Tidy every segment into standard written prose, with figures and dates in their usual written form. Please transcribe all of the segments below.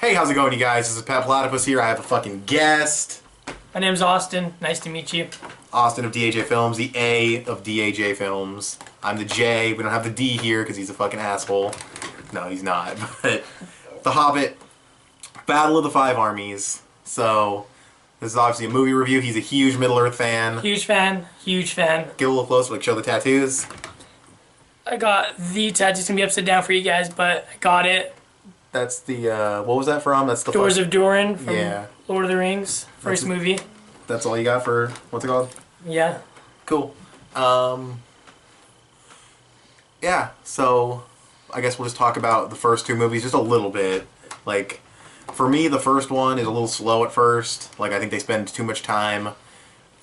Hey, how's it going, you guys? This is petplatypus here. I have a fucking guest. My name's Austin. Nice to meet you. Austin of DAJ Films, the A of DAJ Films. I'm the J. We don't have the D here because he's a fucking asshole. No, he's not. But The Hobbit, Battle of the Five Armies. So, this is obviously a movie review. He's a huge Middle-earth fan. Huge fan. Huge fan. Get a little closer, like show the tattoos. I got the tattoo. It's going to be upside down for you guys, but I got it. That's the, what was that from? That's the Doors of Durin from yeah. Lord of the Rings. First movie. That's all you got for, what's it called? Yeah. Cool. Yeah, so I guess we'll just talk about the first two movies just a little bit. Like, for me, the first one is a little slow at first. Like, I think they spend too much time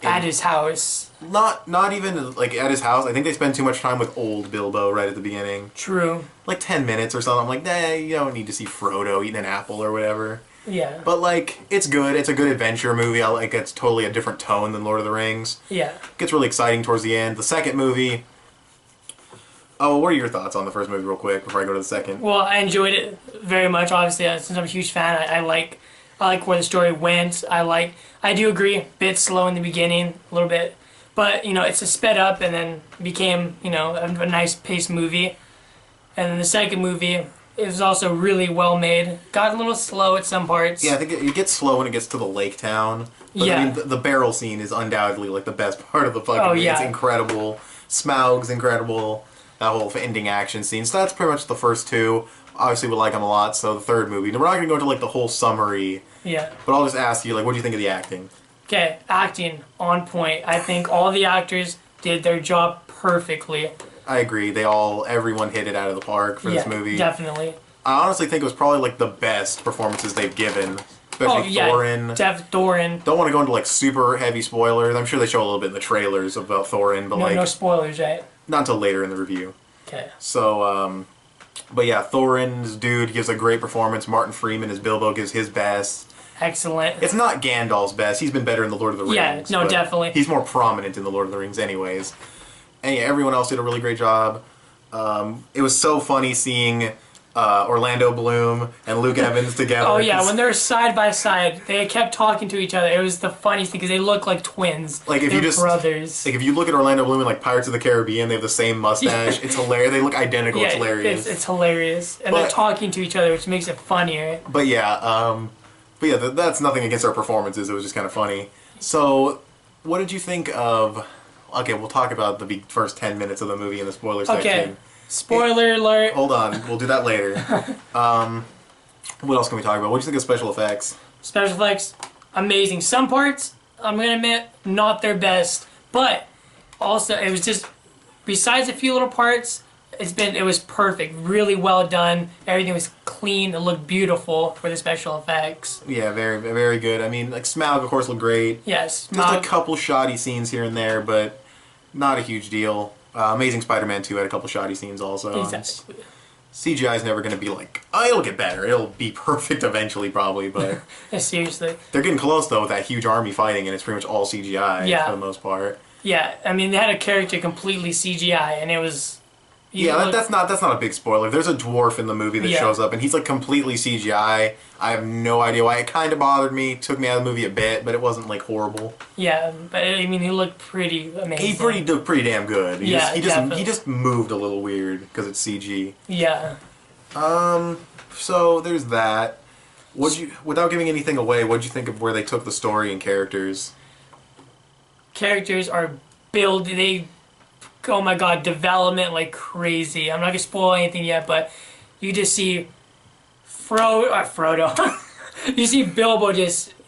at his house. Not even, like, at his house. I think they spend too much time with old Bilbo right at the beginning. True. Like, 10 minutes or something. I'm like, nah, you don't need to see Frodo eating an apple or whatever. Yeah. But, like, it's good. It's a good adventure movie. It's totally a different tone than Lord of the Rings. Yeah. It gets really exciting towards the end. The second movie... Oh, what are your thoughts on the first movie real quick before I go to the second? Well, I enjoyed it very much. Obviously, since I'm a huge fan, I like where the story went. I do agree, a bit slow in the beginning, a little bit. But, you know, it's a sped up and then became, you know, a nice paced movie. And then the second movie... It was also really well made. Got a little slow at some parts. Yeah, I think it gets slow when it gets to the lake town. But yeah. I mean, the barrel scene is undoubtedly like the best part of the fucking movie. Yeah. It's incredible. Smaug's incredible. That whole ending action scene. So that's pretty much the first two. Obviously, we like them a lot. So the third movie. We're not going to go into like the whole summary. Yeah. But I'll just ask you, like, what do you think of the acting? Okay, acting on point. I think all the actors did their job perfectly. I agree. Everyone hit it out of the park for this movie. Definitely. I honestly think it was probably like the best performances they've given. Especially Thorin. Thorin. Don't want to go into like super heavy spoilers. I'm sure they show a little bit in the trailers about Thorin, but no spoilers, right? Not until later in the review. Okay. So, but yeah, Thorin's dude gives a great performance. Martin Freeman as Bilbo gives his best. Excellent. It's not Gandalf's best. He's been better in the Lord of the Rings. Yeah, no, definitely. He's more prominent in the Lord of the Rings, anyways. And yeah, everyone else did a really great job. It was so funny seeing Orlando Bloom and Luke Evans together. Oh yeah, when they're side by side, they kept talking to each other. It was the funniest thing because they look like twins. Like if they're brothers. Like if you look at Orlando Bloom in like Pirates of the Caribbean, they have the same mustache. It's hilarious. They look identical. Yeah, it's hilarious. It's hilarious, and they're talking to each other, which makes it funnier. But yeah, that's nothing against our performances. It was just kind of funny. So, what did you think of? Okay, we'll talk about the first 10 minutes of the movie in the spoiler section. Okay, spoiler alert. Hold on, we'll do that later. What else can we talk about? What do you think of special effects? Special effects, amazing. Some parts, I'm gonna admit, not their best, but also it was just, besides a few little parts, it was perfect, really well done. Everything was clean. It looked beautiful for the special effects. Yeah, very, very good. I mean, like Smaug, of course, looked great. Yes, just a couple shoddy scenes here and there, but not a huge deal. Amazing Spider-Man 2 had a couple shoddy scenes also. Exactly. CGI is never going to be like, oh, it'll get better. It'll be perfect eventually, probably, but... Yeah, seriously. They're getting close, though, with that huge army fighting, and it's pretty much all CGI for the most part. Yeah, I mean, they had a character completely CGI, and it was... Yeah, that's not a big spoiler. There's a dwarf in the movie that shows up, and he's like completely CGI. I have no idea why. It kind of bothered me. Took me out of the movie a bit, but it wasn't like horrible. Yeah, but I mean, he looked pretty amazing. He looked pretty damn good. He just moved a little weird because it's CG. Yeah. So there's that. Without giving anything away, what'd you think of where they took the story and characters? Characters are built. Oh my god, development like crazy. I'm not gonna spoil anything yet, but you just see Frodo. You see Bilbo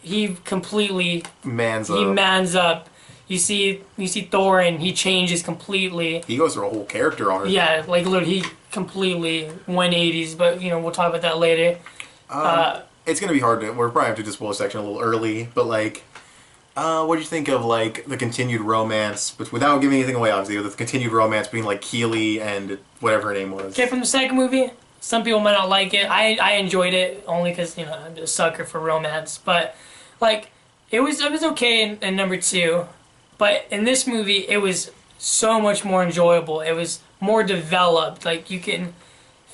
he completely mans up. You see Thorin, he changes completely. He goes through a whole character arc. Yeah, like literally he completely 180s, but you know, we'll talk about that later. It's gonna be hard to we're probably have to do the spoiler section a little early, but like what do you think of, like, the continued romance, but without giving anything away, obviously, the continued romance between, like, Keely and whatever her name was? Okay, from the second movie, some people might not like it. I enjoyed it, only because, you know, I'm a sucker for romance. But, like, it was okay in number 2. But in this movie, it was so much more enjoyable. It was more developed. Like, you can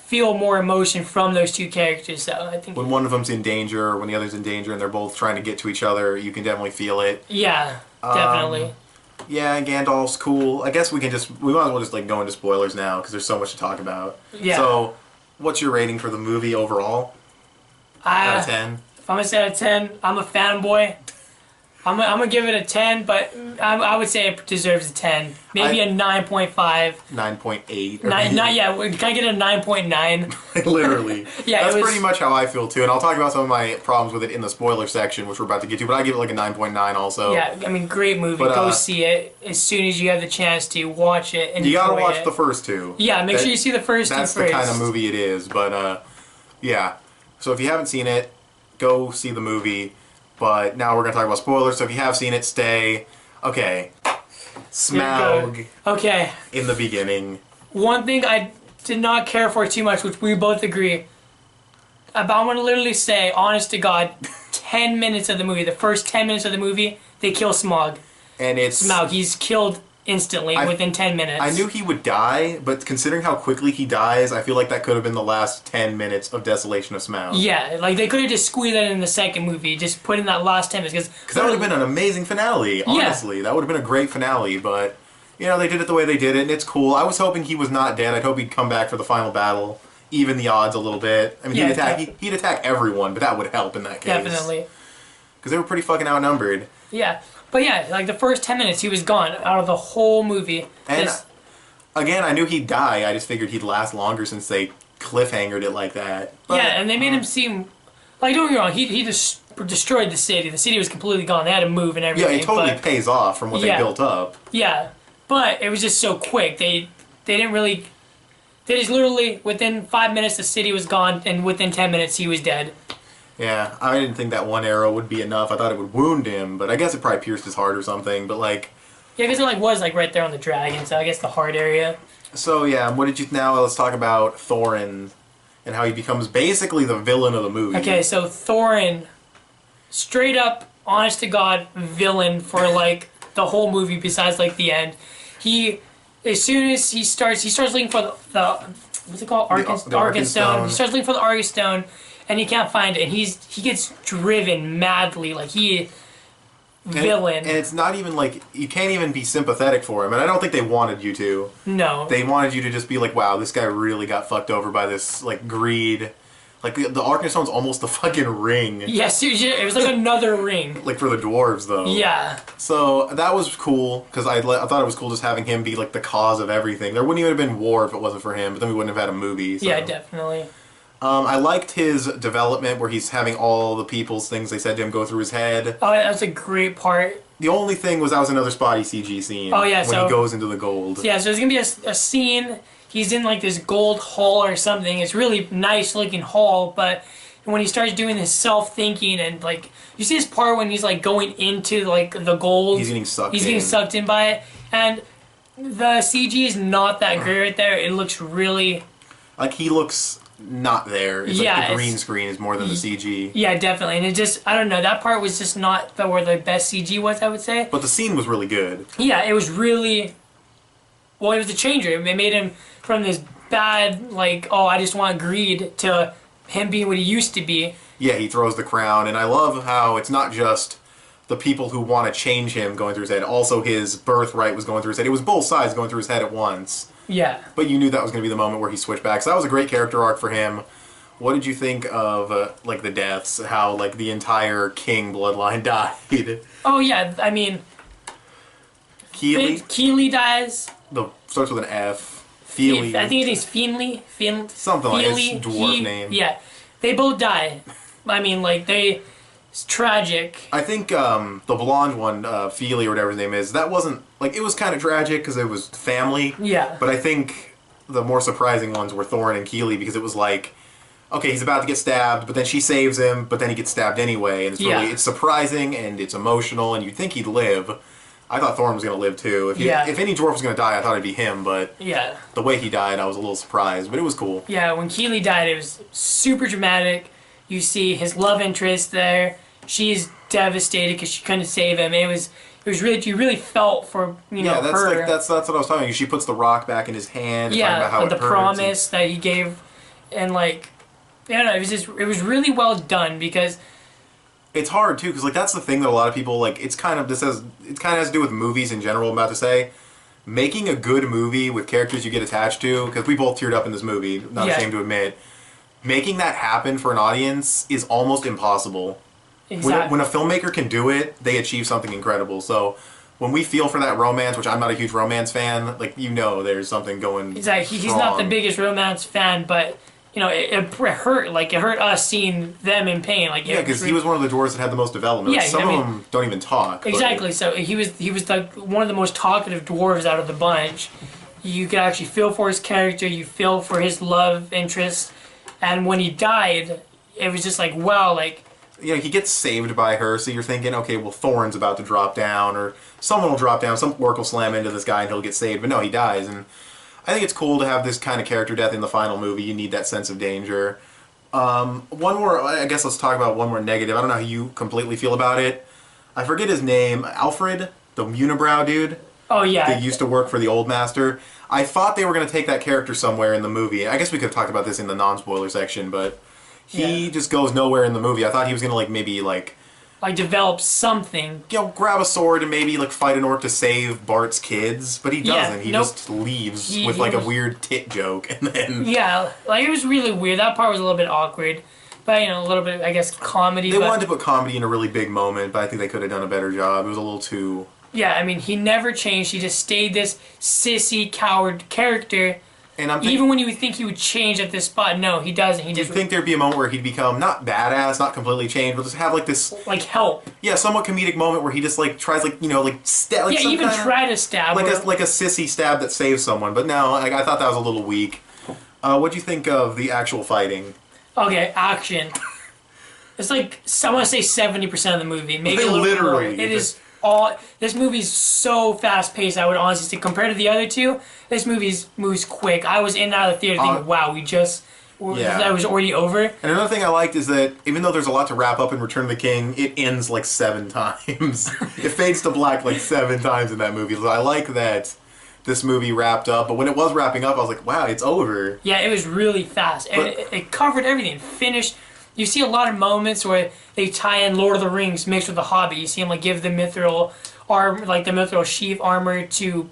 feel more emotion from those two characters. So I think when one of them's in danger, or when the other's in danger, and they're both trying to get to each other, you can definitely feel it. Yeah, definitely. Yeah, Gandalf's cool. I guess we might as well just like go into spoilers now because there's so much to talk about. Yeah. So, what's your rating for the movie overall? Out of 10? If I'm gonna say out of 10, I'm a fanboy. I'm gonna give it a 10, but I would say it deserves a 10. Maybe a 9.5. 9.8. Can I get a 9.9? Literally. Yeah, that's pretty much how I feel too. And I'll talk about some of my problems with it in the spoiler section, which we're about to get to. But I give it like a 9.9 also. Yeah, I mean, great movie. But, go see it as soon as you have the chance to watch it. And you gotta watch the first two. Yeah, make sure you see the first two first. That's the kind of movie it is. But yeah. So if you haven't seen it, go see the movie. But now we're going to talk about spoilers, so if you have seen it, stay. Okay. Smaug. Okay. In the beginning. One thing I did not care for too much, which we both agree, about, I'm going to literally say, honest to God, 10 minutes of the movie, the first 10 minutes of the movie, they kill Smaug. And it's... Smaug, he's killed instantly within 10 minutes. I knew he would die, but considering how quickly he dies, I feel like that could have been the last 10 minutes of Desolation of Smaug. Yeah, like they could have just squeezed that in the second movie, just put in that last 10 minutes. Because that would have been an amazing finale, honestly. Yeah. That would have been a great finale, but, you know, they did it the way they did it, and it's cool. I was hoping he was not dead. I'd hope he'd come back for the final battle, even the odds a little bit. I mean, he'd attack everyone, but that would help in that case. Definitely. Because they were pretty fucking outnumbered. Yeah. But yeah, like the first 10 minutes, he was gone out of the whole movie. And again, I knew he'd die. I just figured he'd last longer since they cliffhangered it like that. But, yeah, and they made him seem... Like, don't get me wrong, he just destroyed the city. The city was completely gone. They had to move and everything. Yeah, it totally pays off from what they built up. Yeah, but it was just so quick. They didn't really... They just literally, within 5 minutes, the city was gone, and within 10 minutes, he was dead. Yeah, I didn't think that one arrow would be enough. I thought it would wound him, but I guess it probably pierced his heart or something, but like... Yeah, because it was right there on the dragon, so I guess the heart area. So yeah, now let's talk about Thorin and how he becomes basically the villain of the movie. Okay, so Thorin, straight up, honest to God, villain for like the whole movie besides like the end. As soon as he starts looking for the what's it called? Arkenstone. He starts looking for the Arkenstone. And he can't find it, and he gets driven madly, like villain. And it's not even like, you can't even be sympathetic for him, and I don't think they wanted you to. No. They wanted you to just be like, wow, this guy really got fucked over by this, like, greed. Like, the Arkenstone's almost the fucking ring. Yes, it was like another ring. Like, for the dwarves, though. Yeah. So, that was cool, because I thought it was cool just having him be, like, the cause of everything. There wouldn't even have been war if it wasn't for him, but then we wouldn't have had a movie. So. Yeah, definitely. I liked his development where he's having all the people's things they said to him go through his head. Oh, that was a great part. The only thing was that was another spotty CG scene. Oh, yeah, when he goes into the gold. Yeah, so there's going to be a scene. He's in like this gold hall or something. It's really nice looking hall, but when he starts doing his self-thinking and like... You see this part when he's like going into like the gold. He's getting sucked in. He's getting sucked in by it. And the CG is not that great right there. It looks really... Like he looks... not there. It's like the green screen is more than the CG. Yeah, definitely. And it just, I don't know, that part was just not where the best CG was, I would say. But the scene was really good. Yeah, it was really, well, it was a changer. It made him from this bad, like, oh, I just want greed, to him being what he used to be. Yeah, he throws the crown, and I love how it's not just the people who want to change him going through his head. Also, his birthright was going through his head. It was both sides going through his head at once. Yeah. But you knew that was going to be the moment where he switched back. So that was a great character arc for him. What did you think of, like, the deaths? How, like, the entire king bloodline died? Oh, yeah. I mean... Keely dies. Starts with an F. Feely. I think it is Feenley. Something like his dwarf name. Yeah. They both die. I mean, like, it's tragic. I think the blonde one, Feely or whatever his name is, that wasn't... Like, it was kind of tragic because it was family. Yeah. But I think the more surprising ones were Thorin and Keely because it was like, okay, he's about to get stabbed, but then she saves him, but then he gets stabbed anyway. And it's really, it's surprising and it's emotional, and you'd think he'd live. I thought Thorin was going to live too. If any dwarf was going to die, I thought it'd be him, but the way he died, I was a little surprised, but it was cool. Yeah, when Keely died, it was super dramatic. You see his love interest there. She's devastated because she couldn't save him. It was really, you really felt for, you know, that's her. Like, that's what I was talking about. She puts the rock back in his hand. Yeah, about how the promise that he gave. and like, I don't know, it was really well done because it's hard too, because like that's the thing that a lot of people like. It kind of has to do with movies in general. I'm about to say, making a good movie with characters you get attached to, because we both teared up in this movie. Not ashamed to admit, making that happen for an audience is almost impossible. Exactly. When a filmmaker can do it, they achieve something incredible. So when we feel for that romance, which I'm not a huge romance fan, like there's something going. Exactly. He's not the biggest romance fan, but. It hurt. Like, it hurt us seeing them in pain. Like, because he was one of the dwarves that had the most development. Yeah, some of them don't even talk. Exactly. So he was like one of the most talkative dwarves out of the bunch. You could actually feel for his character. You feel for his love interest. And when he died, it was just like, wow, like... he gets saved by her, so you're thinking, okay, well, Thorin's about to drop down, or someone will drop down, some orc will slam into this guy and he'll get saved. But no, he dies, and... I think it's cool to have this kind of character death in the final movie. You need that sense of danger. One more, I guess let's talk about one more negative. I don't know how you completely feel about it. I forget his name. Alfred, the unibrow dude. Oh, yeah. That used to work for the Old Master. I thought they were going to take that character somewhere in the movie. I guess we could have talked about this in the non-spoiler section, but he just goes nowhere in the movie. I thought he was going to, maybe develop something. Grab a sword and maybe fight an orc to save Bart's kids, but he doesn't. He just leaves with a weird tit joke, and then it was really weird. That part was a little bit awkward, but a little bit, I guess, comedy. They wanted to put comedy in a really big moment, but I think they could have done a better job. It was a little too. Yeah, I mean, he never changed. He just stayed this sissy, coward character. And even when you would think he would change at this spot, no, he doesn't. You'd think there'd be a moment where he'd become, not badass, not completely changed, but just have this... help. Yeah, somewhat comedic moment where he just, tries, stab... yeah, even try to stab like a sissy stab that saves someone. But no, I thought that was a little weak. What'd you think of the actual fighting? Okay, action. It's I want to say 70% of the movie. Maybe a little literally. More. It is... this movie's so fast-paced, I would honestly say. Compared to the other two, this movie moves quick. I was in and out of the theater thinking, wow, that was already over. And another thing I liked is that even though there's a lot to wrap up in Return of the King, it ends 7 times. It fades to black 7 times in that movie. So I like that this movie wrapped up, but when it was wrapping up, I was like, wow, it's over. Yeah, it was really fast. And it covered everything. Finished. You see a lot of moments where they tie in Lord of the Rings mixed with the Hobbit. You see him give the mithril armor, the mithril sheath armor to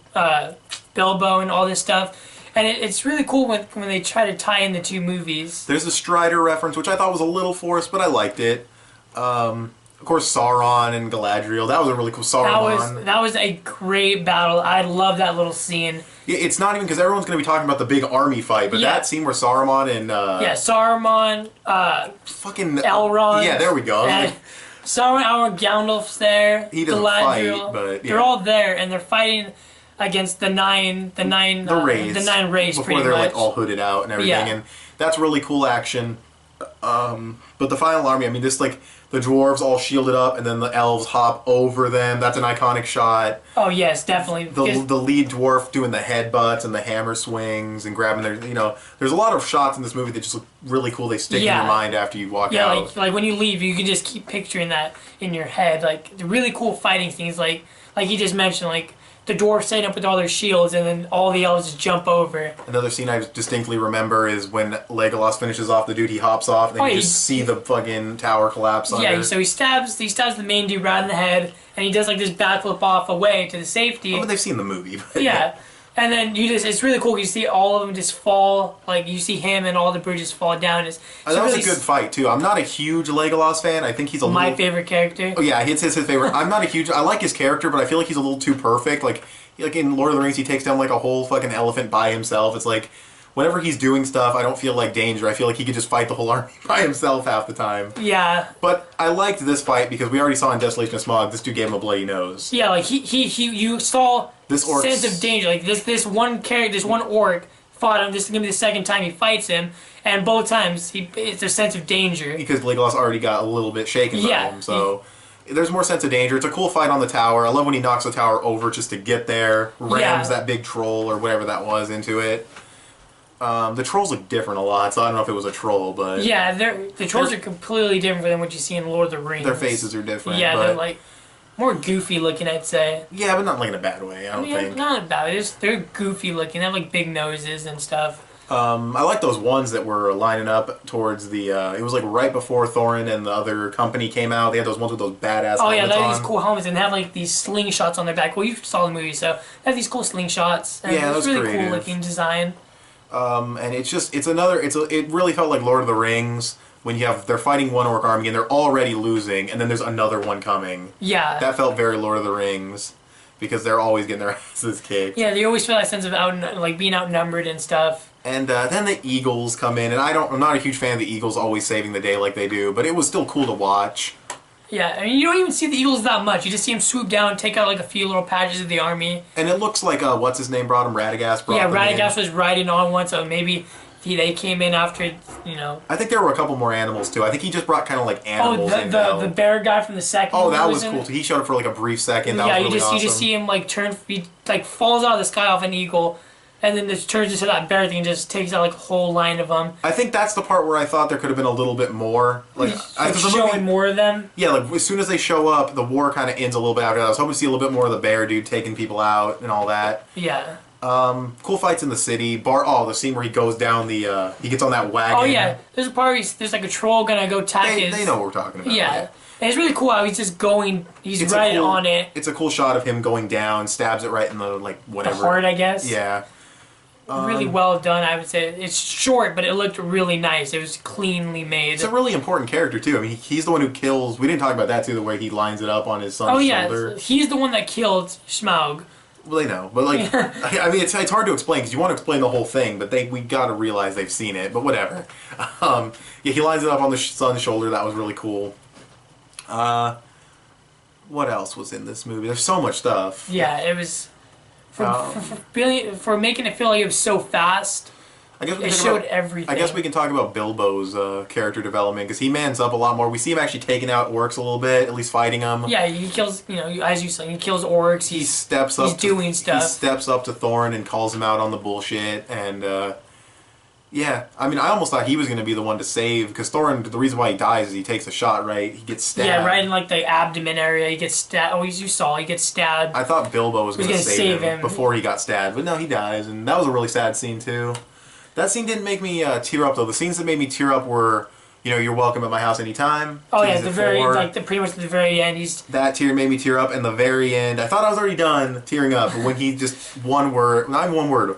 Bilbo and all this stuff. And it's really cool when they try to tie in the two movies. There's a Strider reference, which I thought was a little forced, but I liked it. Of course, Sauron and Galadriel. That was a really cool Sauron. That was a great battle. I love that little scene. Yeah, it's not even because everyone's going to be talking about the big army fight, but that scene where Saruman and Saruman, fucking Elrond. Yeah, there we go. Saruman, Elrond, Gandalf's there. He doesn't fight, but they're all there and they're fighting against the nine rays. Before they're all hooded out and everything, and that's really cool action. But the final army, I mean, this the dwarves all shielded up, and then the elves hop over them. That's an iconic shot. Oh yes, definitely. The lead dwarf doing the headbutts and the hammer swings and grabbing their, there's a lot of shots in this movie that just look really cool. They stick in your mind after you walk out. Yeah, like when you leave, you can just keep picturing that in your head. The really cool fighting scenes, like you just mentioned, the dwarves setting up with all their shields, and then all the elves just jump over. Another scene I distinctly remember is when Legolas finishes off the dude, he hops off, and then you just see the fucking tower collapse under. Yeah, so he stabs the main dude right in the head, and he does this backflip off away to the safety. Oh, but they've seen the movie. Yeah. And then it's really cool. You see all of them just fall. You see him and all the bridges fall down. That was a good fight too. I'm not a huge Legolas fan. I think he's my favorite character. Oh yeah, it's his favorite. I'm not a huge. I like his character, but I feel like he's a little too perfect. Like in Lord of the Rings, he takes down a whole fucking elephant by himself. It's whenever he's doing stuff, I don't feel like danger. I feel like he could just fight the whole army by himself half the time. Yeah. But I liked this fight because we already saw in Desolation of Smaug, this dude gave him a bloody nose. Yeah, you saw this sense of danger. This one character, this one orc fought him. This is gonna be the second time he fights him, and both times it's a sense of danger. Because Legolas already got a little bit shaken by him, so. There's more sense of danger. It's a cool fight on the tower. I love when he knocks the tower over just to get there, rams that big troll or whatever that was into it. The trolls look different a lot, so I don't know if it was a troll, but... Yeah, the trolls are completely different than what you see in Lord of the Rings. Their faces are different, yeah, they're more goofy looking, I'd say. Yeah, but not in a bad way, I don't think. Not in a bad way. They're goofy looking. They have big noses and stuff. I like those ones that were lining up towards the. It was like right before Thorin and the other company came out. They had those ones with those badass. Oh yeah, helmets they on. had these cool helmets and they have like these slingshots on their back. Well, you saw the movie, so they have these cool slingshots. And yeah, it's really creative. Cool looking design. And it really felt like Lord of the Rings when they're fighting one orc army and they're already losing, and then there's another one coming. Yeah. That felt very Lord of the Rings. Because they're always getting their asses kicked. Yeah, they always feel that sense of being outnumbered and stuff. And then the Eagles come in, and I'm not a huge fan of the Eagles always saving the day like they do, but it was still cool to watch. Yeah, I mean, you don't even see the Eagles that much. You just see them swoop down, take out like a few little patches of the army. And it looks like, what's his name brought him? Radagast brought him in. Radagast was riding on one, so maybe they came in after, I think there were a couple more animals, too. I think he just brought kind of like animals in. The bear guy from the second Oh, that was cool, too. He showed up for like a brief second. That was really awesome. You just see him like falls out of the sky off an eagle, and then just turns into that bear thing and just takes out like a whole line of them. I think that's the part where I thought there could have been a little bit more. Showing more of them? Yeah, like as soon as they show up, the war kind of ends a little bit after that. I was hoping to see a little bit more of the bear dude taking people out and all that. Yeah. Cool fights in the city. The scene where he goes down he gets on that wagon. Oh yeah, there's a part where there's like a troll gonna go attack They know what we're talking about. Yeah. And it's really cool how he's just going, he's right on it. It's a cool shot of him going down, stabs it right in the, like, whatever. The heart, I guess. Yeah. Really well done, I would say. It's short, but it looked really nice. It was cleanly made. It's a really important character, too. I mean, he's the one who kills... We didn't talk about that, too, the way he lines it up on his son's shoulder. He's the one that killed Smaug. Well, they know, but like, I mean, it's hard to explain because you want to explain the whole thing, but we got to realize they've seen it. But whatever. Yeah, he lines it up on the son's shoulder. That was really cool. What else was in this movie? There's so much stuff. Yeah, it was for making it feel like it was so fast. I guess it showed everything. I guess we can talk about Bilbo's character development because he mans up a lot more. We see him actually taking out orcs a little bit, at least fighting them. Yeah, he kills. As you said, he kills orcs. He steps up. He's doing stuff. He steps up to Thorin and calls him out on the bullshit. And yeah, I mean, I almost thought he was going to be the one to save because Thorin. The reason why he dies is he takes a shot. Right, he gets stabbed. Yeah, right in like the abdomen area. He gets stabbed. Oh, as you saw, he gets stabbed. I thought Bilbo was going to save him before he got stabbed, but no, he dies, and that was a really sad scene too. That scene didn't make me tear up though. The scenes that made me tear up were, you're welcome at my house anytime. Oh yeah, pretty much at the very end. That tear made me tear up, and the very end, I thought I was already done tearing up, but when he just not one word,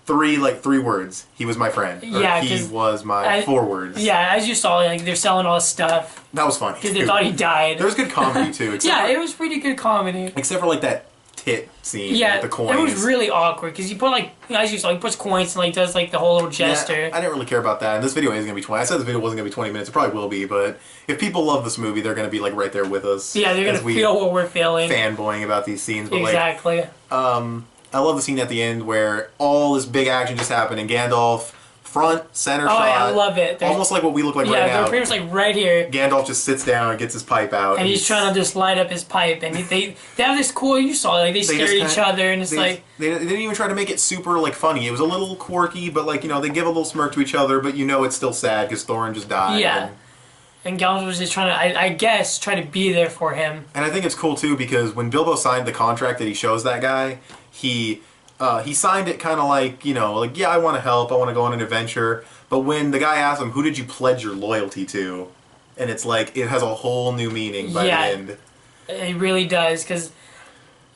three words. He was my friend. Yeah, he was my 4 words. Yeah, as you saw, like they're selling all this stuff. That was funny because they thought he died. There was good comedy too. It was pretty good comedy. Except for like that tit scene with the coins. It was really awkward because he put as you saw, he puts coins and does the whole little gesture. Yeah, I didn't really care about that. And this video is going to be 20. I said this video wasn't going to be 20 minutes. It probably will be, but if people love this movie, they're going to be right there with us. Yeah, they're going to feel what we're feeling. Fanboying about these scenes. But exactly. I love the scene at the end where all this big action just happened and Gandalf front center shot. Yeah, I love it. Almost like what we look like right now. Yeah, they're pretty much right here. Gandalf just sits down and gets his pipe out. And he's trying to just light up his pipe. And they have this cool, you saw, they stare at each other and it's They didn't even try to make it super, funny. It was a little quirky, but, they give a little smirk to each other, but it's still sad because Thorin just died. Yeah. And Gandalf was just trying to, I guess, try to be there for him. And I think it's cool, too, because when Bilbo signed the contract that he shows that guy, he signed it kind of yeah, I want to help, I want to go on an adventure. But when the guy asks him, who did you pledge your loyalty to? And it's it has a whole new meaning by the end. It really does, because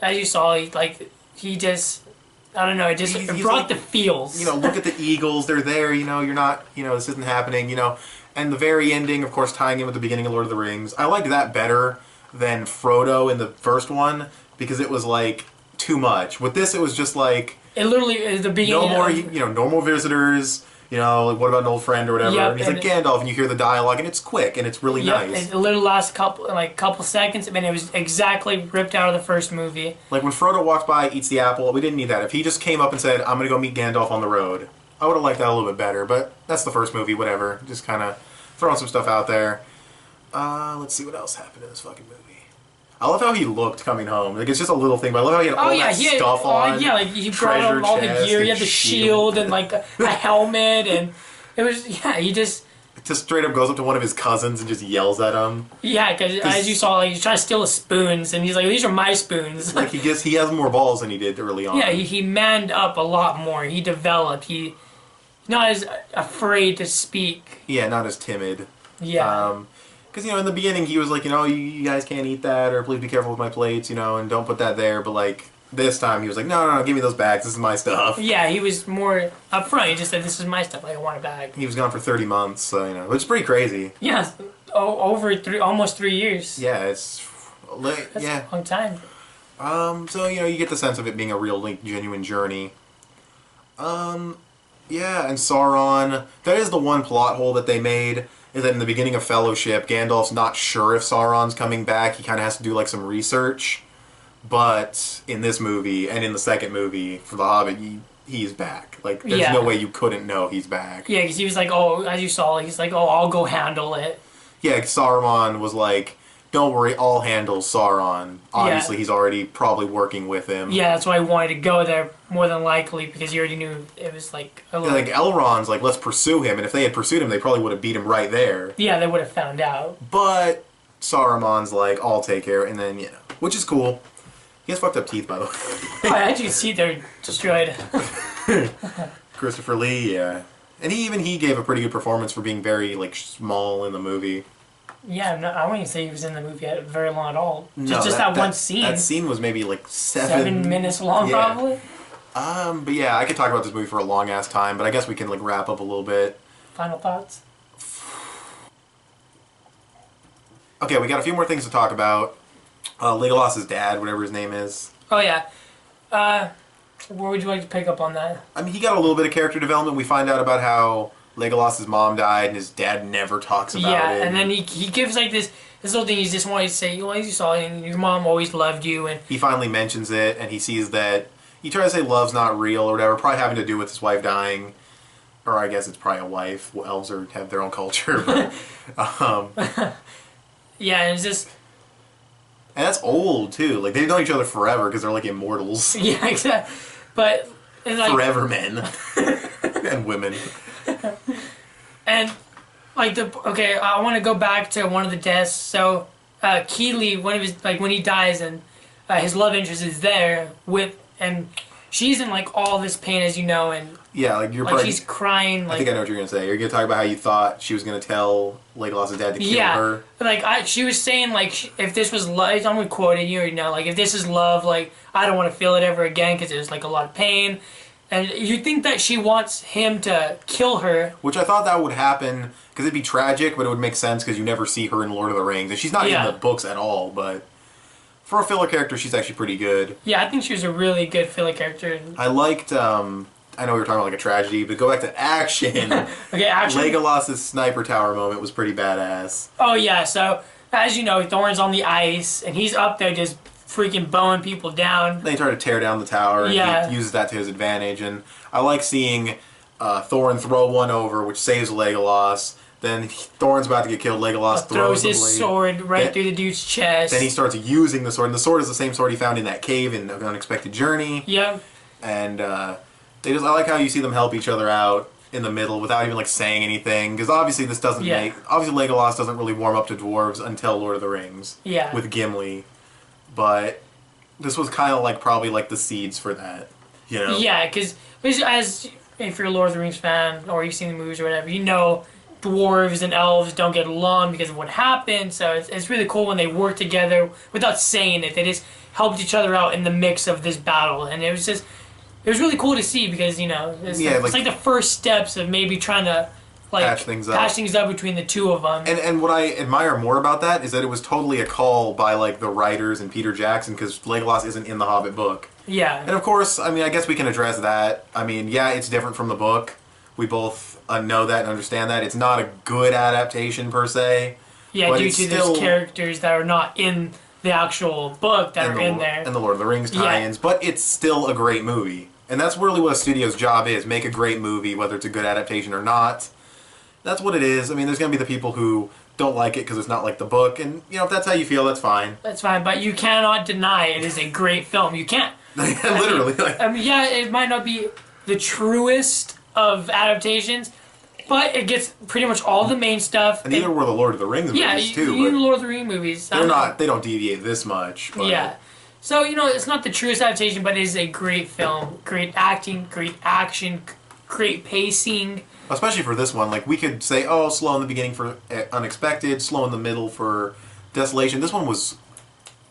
as you saw, he just, I don't know, it brought the feels. Look at the eagles, they're there, you're not, this isn't happening, And the very ending, of course, tying in with the beginning of Lord of the Rings. I liked that better than Frodo in the first one, because it was, too much. With this, it was just it literally is the beginning. No more visitors. What about an old friend or whatever? Yep, and he's like Gandalf, and you hear the dialogue, and it's quick and it's really nice. It literally lasts a couple seconds, and it was exactly ripped out of the first movie. Like when Frodo walks by, eats the apple. We didn't need that. If he just came up and said, "I'm gonna go meet Gandalf on the road," I would have liked that a little bit better. But that's the first movie. Whatever. Just kind of throwing some stuff out there. Let's see what else happened in this fucking movie. I love how he looked coming home. It's just a little thing, but I love how he had all that stuff on. Yeah, he brought him all the gear. He had the shield and a helmet, and it was he just straight up goes up to one of his cousins and just yells at him. Yeah, because as you saw, he's trying to steal his spoons, and he's like, "These are my spoons." He has more balls than he did early on. Yeah, he manned up a lot more. He developed. not as afraid to speak. Yeah, not as timid. Yeah. Because, in the beginning he was like, you guys can't eat that, or please be careful with my plates, and don't put that there. But, like, this time he was like, no, give me those bags. This is my stuff. Yeah, he was more upfront. He just said, this is my stuff. I want a bag. He was gone for 30 months, so, which is pretty crazy. Yeah, over almost 3 years. Yeah, it's... That's a long time. So, you get the sense of it being a real, like, genuine journey. Yeah, and Sauron, that is the one plot hole that they made, is that in the beginning of Fellowship, Gandalf's not sure if Sauron's coming back. He kind of has to do, like, some research. But in this movie, and in the second movie, for The Hobbit, he's back. Like, there's no way you couldn't know he's back. Yeah, because he was like, as you saw, he's like, I'll go handle it. Yeah, Saruman was like, don't worry, I'll handle Sauron. Obviously, he's already probably working with him. Yeah, that's why he wanted to go there, more than likely, because he already knew it was like... like, Elrond's like, let's pursue him, and if they had pursued him, they probably would have beat him right there. Yeah, they would have found out. But Saruman's like, I'll take care, and then, which is cool. He has fucked up teeth, by the way. I actually see they're destroyed. Christopher Lee, yeah. And he gave a pretty good performance for being very, like, small in the movie. Yeah, no, I wouldn't say he was in the movie very long at all. Just that one scene. That scene was maybe like 7 minutes long, probably. But yeah, I could talk about this movie for a long ass time, but I guess we can like wrap up a little bit. Final thoughts? Okay, we got a few more things to talk about. Legolas's dad, whatever his name is. Oh yeah. Where would you like to pick up on that? I mean, he got a little bit of character development. We find out about how Legolas's mom died, and his dad never talks about it. Yeah, and then he gives like this little thing. He's just wanting to say, you saw it, and your mom always loved you, and he finally mentions it, and he sees that he tries to say love's not real or whatever, probably having to do with his wife dying, or I guess it's probably a wife. Well, elves have their own culture, but yeah, and it's just. And that's old too. Like they've known each other forever because they're like immortals. Yeah, exactly. But it's like forever men and women. And like I want to go back to one of the deaths. So Keeley, one of his when he dies, and his love interest is there and she's in like all this pain, as you know, and yeah, like you're she's crying. I think I know what you're gonna say. You're gonna talk about how you thought she was gonna tell Legolas's dad to kill her. Like she was saying if this was love, I'm gonna quote it. You already know. Like if this is love, like I don't want to feel it ever again because there's like a lot of pain. And you think that she wants him to kill her. Which I thought that would happen, because it'd be tragic, but it would make sense because you never see her in Lord of the Rings. And she's not in the books at all, but for a filler character, she's actually pretty good. Yeah, I think she was a really good filler character. I liked, I know we were talking about like a tragedy, but go back to action. Okay, action. Legolas's sniper tower moment was pretty badass. Oh yeah, so as you know, Thorin's on the ice, and he's up there just freaking bowing people down. Then he tried to tear down the tower, and he uses that to his advantage. And I like seeing Thorin throw one over, which saves Legolas. Then Thorin's about to get killed. Legolas throws his sword right through the dude's chest. Then he starts using the sword, and the sword is the same sword he found in that cave in An Unexpected Journey. Yep. And I like how you see them help each other out in the middle without even like saying anything, because obviously this doesn't obviously Legolas doesn't really warm up to dwarves until Lord of the Rings. Yeah. With Gimli. But this was kind of like probably like the seeds for that, you know? Yeah, because if you're a Lord of the Rings fan or you've seen the movies or whatever, you know dwarves and elves don't get along because of what happened. So it's really cool when they work together without saying it. They just helped each other out in the mix of this battle, and it was really cool to see because it's like the first steps of maybe trying to. Patch things up between the two of them. And what I admire more about that is that it was totally a call by like the writers and Peter Jackson, because Legolas isn't in the Hobbit book. Yeah. And of course, I mean, I guess we can address that. I mean, yeah, it's different from the book. We both know that and understand that. It's not a good adaptation per se. Yeah, due to those characters that are not in the actual book that are in there. And the Lord of the Rings tie-ins. Yeah. But it's still a great movie. And that's really what a studio's job is. Make a great movie, whether it's a good adaptation or not. That's what it is. I mean, there's going to be the people who don't like it because it's not like the book. And, if that's how you feel, that's fine. That's fine. But you cannot deny it is a great film. You can't. Literally. I mean, yeah, it might not be the truest of adaptations, but it gets pretty much all the main stuff. And neither were the Lord of the Rings movies, too. Yeah, the Lord of the Rings movies. They don't deviate this much. But. Yeah. So, it's not the truest adaptation, but it is a great film. Great acting, great action, great pacing. Especially for this one, like we could say, oh, slow in the beginning for Unexpected, slow in the middle for Desolation. This one was.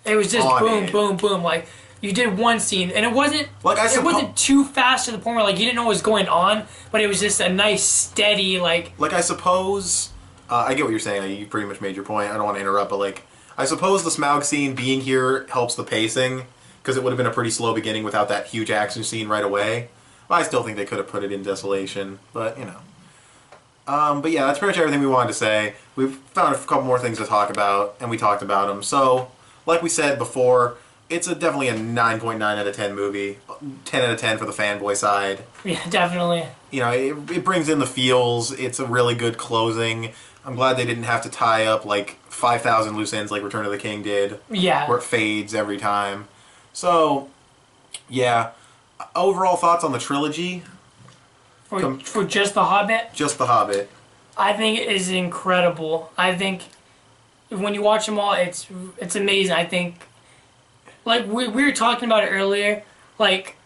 It was just boom, boom, boom. Like you did one scene, and it wasn't like it wasn't too fast to the point where like you didn't know what was going on, but it was just a nice steady like. Like I suppose, I get what you're saying. Like, you pretty much made your point. I don't want to interrupt, but like I suppose the Smaug scene being here helps the pacing because it would have been a pretty slow beginning without that huge action scene right away. Well, I still think they could have put it in Desolation, but you know. But yeah, that's pretty much everything we wanted to say. We've found a couple more things to talk about, and we talked about them. So, like we said before, it's definitely a 9.9 out of 10 movie. 10 out of 10 for the fanboy side. Yeah, definitely. You know, it brings in the feels. It's a really good closing. I'm glad they didn't have to tie up like 5,000 loose ends like Return of the King did. Yeah. Where it fades every time. So, yeah. Overall thoughts on the trilogy? For just The Hobbit? Just The Hobbit. I think it is incredible. I think when you watch them all, it's amazing. I think, like we were talking about it earlier, like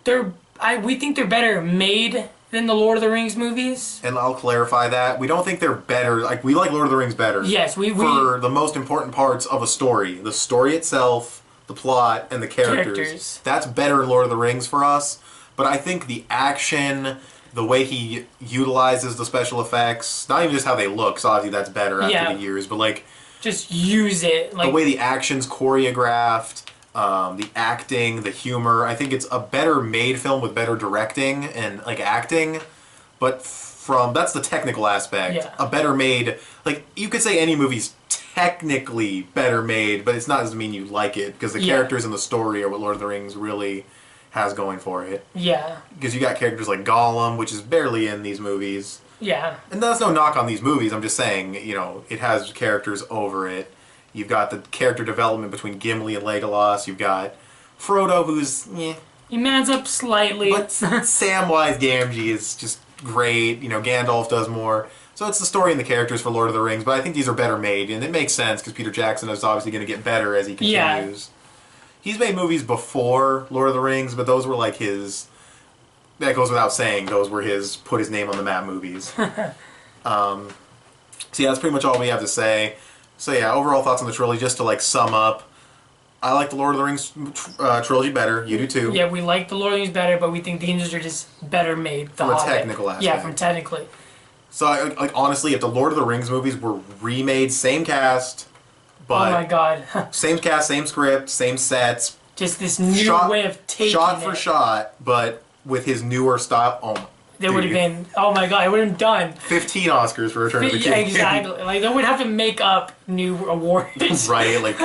we think they're better made than the Lord of the Rings movies. And I'll clarify that. We don't think they're better. Like, we like Lord of the Rings better. Yes, for the most important parts of a story. The story itself, the plot, and the characters. That's better in Lord of the Rings for us. But I think the action, the way he utilizes the special effects, not even just how they look, so obviously that's better after the years, but like... Just use it. Like, the way the action's choreographed, the acting, the humor. I think it's a better made film with better directing and like acting, but that's the technical aspect. Yeah. A better made, like you could say any movie's technically better made, but it's not doesn't mean you like it because the characters and the story are what Lord of the Rings really has going for it. Yeah. Because you got characters like Gollum, which is barely in these movies. Yeah. And that's no knock on these movies. I'm just saying, you know, it has characters over it. You've got the character development between Gimli and Legolas. You've got Frodo, who's, he mans up slightly. But Samwise Gamgee is just great. You know, Gandalf does more. So it's the story and the characters for Lord of the Rings, but I think these are better made, and it makes sense because Peter Jackson is obviously going to get better as he continues. He's made movies before Lord of the Rings, but those were like his... That goes without saying, those were his put his name on the map movies. So yeah, that's pretty much all we have to say. So yeah, overall thoughts on the trilogy, just to like sum up. I like the Lord of the Rings trilogy better. You do too. Yeah, we like the Lord of the Rings better, but we think these are just better made. From a technical aspect. Yeah, from technically. So like honestly, if the Lord of the Rings movies were remade, same cast, but oh my god, same cast, same script, same sets, just this new way of taking shot for shot, but with his newer style. Oh my. They would have been, oh my god, it would have been done. 15 Oscars for Return of the King. Yeah, exactly. Like, they would have to make up new awards. Right, like,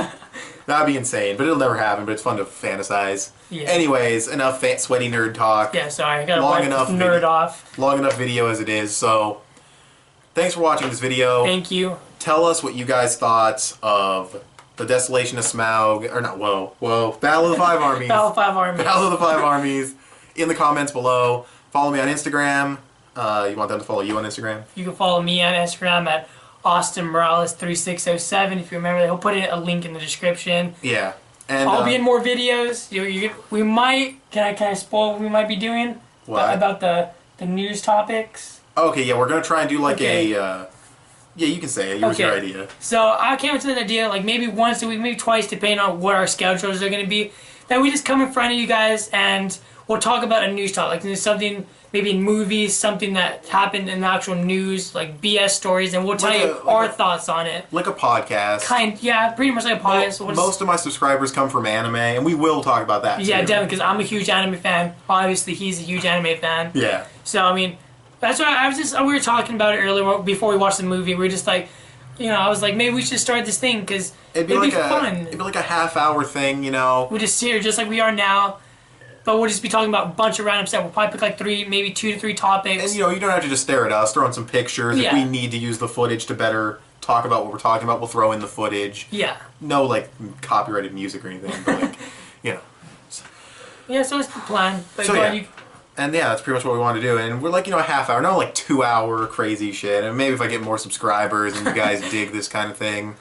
that'd be insane, but it'll never happen, but it's fun to fantasize. Yeah. Anyways, enough sweaty nerd talk. Yeah, sorry, I gotta wipe this nerd off. Long enough video as it is, so thanks for watching this video. Thank you. Tell us what you guys thought of the Desolation of Smaug, or not, Battle of the Five Armies. Battle of the Five Armies. Battle of the Five Armies in the comments below. Follow me on Instagram. You want them to follow you on Instagram? You can follow me on Instagram at Austin Morales 3607. If you remember, he'll put a link in the description. Yeah, and I'll be in more videos. We might. Can I spoil what we might be doing? What? About the news topics. Okay, yeah, we're gonna try and do like a. Yeah, you can say it. It was your idea. So I came up with an idea, like maybe once a week, maybe twice, depending on what our schedules are gonna be. That we just come in front of you guys and we'll talk about a news topic. Like there's something, maybe in movies, something that happened in the actual news, like BS stories, and we'll tell you our thoughts on it. Like a podcast. Yeah, pretty much like a podcast. Most of my subscribers come from anime, and we will talk about that too. Yeah, definitely, because I'm a huge anime fan. Obviously, he's a huge anime fan. Yeah. So, I mean, that's why we were talking about it earlier before we watched the movie. We were just like, I was like, maybe we should start this thing, because it'd be fun. It'd be like a half-hour thing, We'll just sit here just like we are now. But we'll just be talking about a bunch of random stuff. We'll probably pick like 2 to 3 topics. And you don't have to just stare at us. Throw in some pictures. Yeah. If we need to use the footage to better talk about what we're talking about, we'll throw in the footage. Yeah. No like copyrighted music or anything, but like, Yeah, so it's the plan. But so and yeah, that's pretty much what we want to do. And we're like, a half hour, not like 2 hour crazy shit. And maybe if I get more subscribers and you guys dig this kind of thing.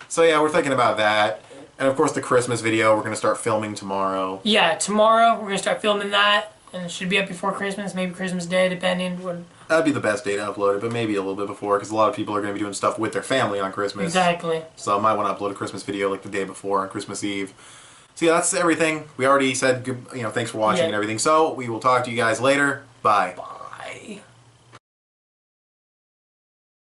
So yeah, we're thinking about that. And of course the Christmas video we're going to start filming tomorrow. Yeah, tomorrow we're going to start filming that. And it should be up before Christmas, maybe Christmas Day, depending. That'd be the best day to upload it, but maybe a little bit before, because a lot of people are going to be doing stuff with their family on Christmas. Exactly. So I might want to upload a Christmas video like the day before on Christmas Eve. So yeah, that's everything. We already said, thanks for watching and everything. So we will talk to you guys later. Bye.